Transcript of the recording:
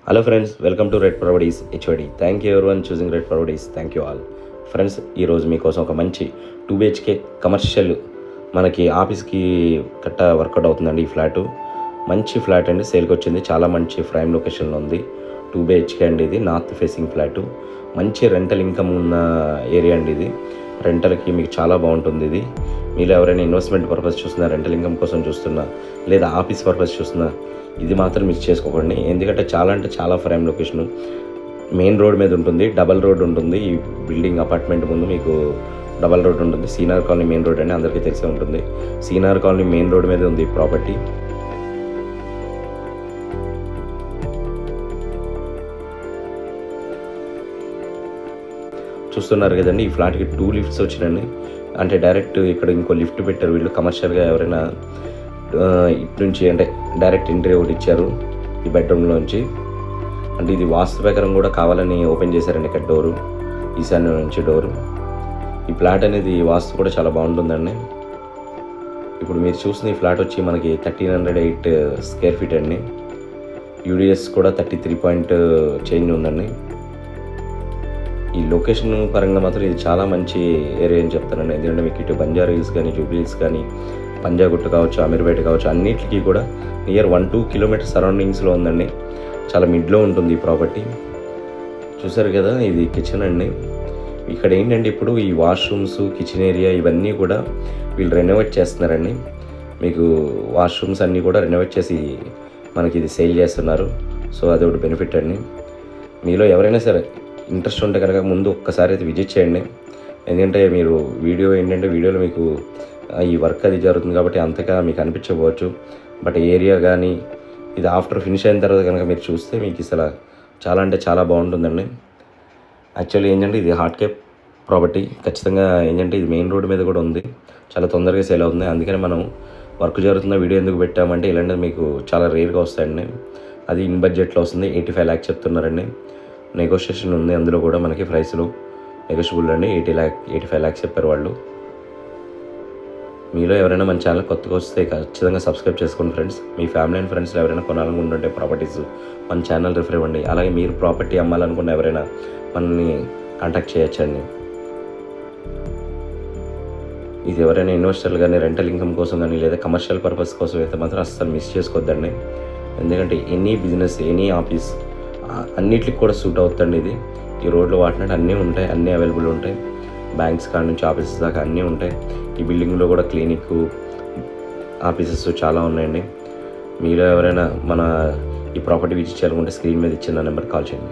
Hello friends, welcome to red properties HOD. Thank you everyone choosing red properties. Thank you all. Friends, ఈరోజు మీకోసం ఒక మంచి 2 BHK commercial మనకి ఆఫీస్కి కట్ట వర్కౌట్ అవుతుందండి. ఈ ఫ్లాటు మంచి ఫ్లాట్ అండి, సేల్కి వచ్చింది. చాలా మంచి ప్రైమ్ లొకేషన్లో ఉంది. 2 BHK అండి. ఇది నార్త్ ఫేసింగ్ ఫ్లాటు. మంచి రెంటల్ ఇన్కమ్ ఉన్న ఏరియా అండి. ఇది రెంటల్కి మీకు చాలా బాగుంటుంది. ఇది మీరు ఎవరైనా ఇన్వెస్ట్మెంట్ పర్పస్ చూస్తున్నా, రెంటల్ ఇన్కమ్ కోసం చూస్తున్నా, లేదా ఆఫీస్ పర్పస్ చూస్తున్నా, ఇది మాత్రం మిస్ చేసుకోకండి. ఎందుకంటే చాలా ప్రైమ్ లొకేషను, మెయిన్ రోడ్ మీద ఉంటుంది. డబల్ రోడ్ ఉంటుంది. ఈ బిల్డింగ్ అపార్ట్మెంట్ ముందు మీకు డబల్ రోడ్ ఉంటుంది. సీనార్ కాలనీ మెయిన్ రోడ్ అని అందరికీ తెలిసే ఉంటుంది. సీనార్ కాలనీ మెయిన్ రోడ్ మీద ఉంది ఈ ప్రాపర్టీ. చూస్తున్నారు కదండి, ఈ ఫ్లాట్కి 2 లిఫ్ట్స్ వచ్చినాయండి. అంటే డైరెక్ట్ ఇక్కడ ఇంకో లిఫ్ట్ పెట్టారు వీళ్ళు. కమర్షియల్గా ఎవరైనా ఇటు నుంచి అంటే డైరెక్ట్ ఎంట్రీ ఒకటి ఇచ్చారు ఈ బెడ్రూమ్లోంచి. అంటే ఇది వాస్తు ప్రకారం కూడా కావాలని ఓపెన్ చేశారండి. ఇక్కడ డోరు, ఈశాన్యం నుంచి డోరు. ఈ ఫ్లాట్ అనేది వాస్తు కూడా చాలా బాగుంటుందండి. ఇప్పుడు మీరు చూసిన ఈ ఫ్లాట్ వచ్చి మనకి 1308 స్క్వేర్ ఫీట్ అండి. యూడిఎస్ కూడా 33 చేంజ్ ఉందండి. ఈ లొకేషన్ పరంగా మాత్రం ఇది చాలా మంచి ఏరియా అని చెప్తానండి. ఎందుకంటే మీకు ఇటు బంజారా హిల్స్ కానీ, జూబ్లీ హిల్స్ కానీ, పంజాగుట్ట కావచ్చు, అమీర్పేట కావచ్చు, అన్నిటికీ కూడా నియర్ 1-2 కిలోమీటర్ సరౌండింగ్స్లో ఉందండి. చాలా మిడ్లో ఉంటుంది ఈ ప్రాపర్టీ. చూసారు కదా, ఇది కిచెన్ అండి. ఇక్కడ ఏంటంటే ఇప్పుడు ఈ వాష్రూమ్స్, కిచెన్ ఏరియా ఇవన్నీ కూడా వీళ్ళు రెనోవేట్ చేస్తున్నారండి. మీకు వాష్రూమ్స్ అన్నీ కూడా రెనోవేట్ చేసి మనకి ఇది సేల్ చేస్తున్నారు. సో అది ఒకటి బెనిఫిట్ అండి. మీలో ఎవరైనా సరే ఇంట్రెస్ట్ ఉంటే కనుక ముందు ఒక్కసారి అయితే విజిట్ చేయండి. ఎందుకంటే మీరు వీడియోలో మీకు ఈ వర్క్ అది జరుగుతుంది కాబట్టి అంతగా మీకు అనిపించకపోవచ్చు. బట్ ఏరియా కానీ ఇది ఆఫ్టర్ ఫినిష్ అయిన తర్వాత కనుక మీరు చూస్తే మీకు అసలు చాలా బాగుంటుందండి. యాక్చువల్లీ ఏంటంటే ఇది హార్ట్ కేప్ ప్రాపర్టీ. ఖచ్చితంగా ఏంటంటే ఇది మెయిన్ రోడ్ మీద కూడా ఉంది. చాలా తొందరగా సేల్ అవుతుంది. అందుకని మనం వర్క్ జరుగుతున్న వీడియో ఎందుకు పెట్టామంటే ఇలాంటిది మీకు చాలా రేర్గా వస్తాయండి. అది ఇన్ బడ్జెట్లో వస్తుంది. 85 lakhs చెప్తున్నారండి. నెగోషియేషన్ ఉంది అందులో కూడా. మనకి ప్రైస్లో నెగోషియబుల్ అండి. 85 lakhs చెప్పారు వాళ్ళు. మీలో ఎవరైనా మన ఛానల్ కొత్తగా వస్తే ఖచ్చితంగా సబ్స్క్రైబ్ చేసుకోండి ఫ్రెండ్స్. మీ ఫ్యామిలీ అండ్ ఫ్రెండ్స్లో ఎవరైనా కొనాలనుకుంటుంటే ప్రాపర్టీస్ మన ఛానల్ రిఫర్ ఇవ్వండి. అలాగే మీరు ప్రాపర్టీ అమ్మాలనుకున్న ఎవరైనా మనల్ని కాంటాక్ట్ చేయొచ్చండి. ఇది ఎవరైనా ఇన్వెస్టర్లు కానీ, రెంటల్ ఇన్కమ్ కోసం కానీ, లేదా కమర్షియల్ పర్పస్ కోసం అయితే మాత్రం అస్సలు మిస్ చేసుకోవద్దండి. ఎందుకంటే ఎనీ బిజినెస్, ఎనీ ఆఫీస్ అన్నిటికి కూడా సూట్ అవుతుంది ఇది. ఈ రోడ్లో వాటినట్టు అన్నీ ఉంటాయి, అన్నీ అవైలబుల్ ఉంటాయి. బ్యాంక్స్ కాడ నుంచి ఆఫీసెస్ దాకా అన్నీ ఉంటాయి. ఈ బిల్డింగ్లో కూడా క్లినిక్, ఆఫీసెస్ చాలా ఉన్నాయండి. మీరు ఎవరైనా మన ఈ ప్రాపర్టీ విజిట్ చేయాలనుకుంటే స్క్రీన్ మీద ఇచ్చిన నెంబర్కి కాల్ చేయండి.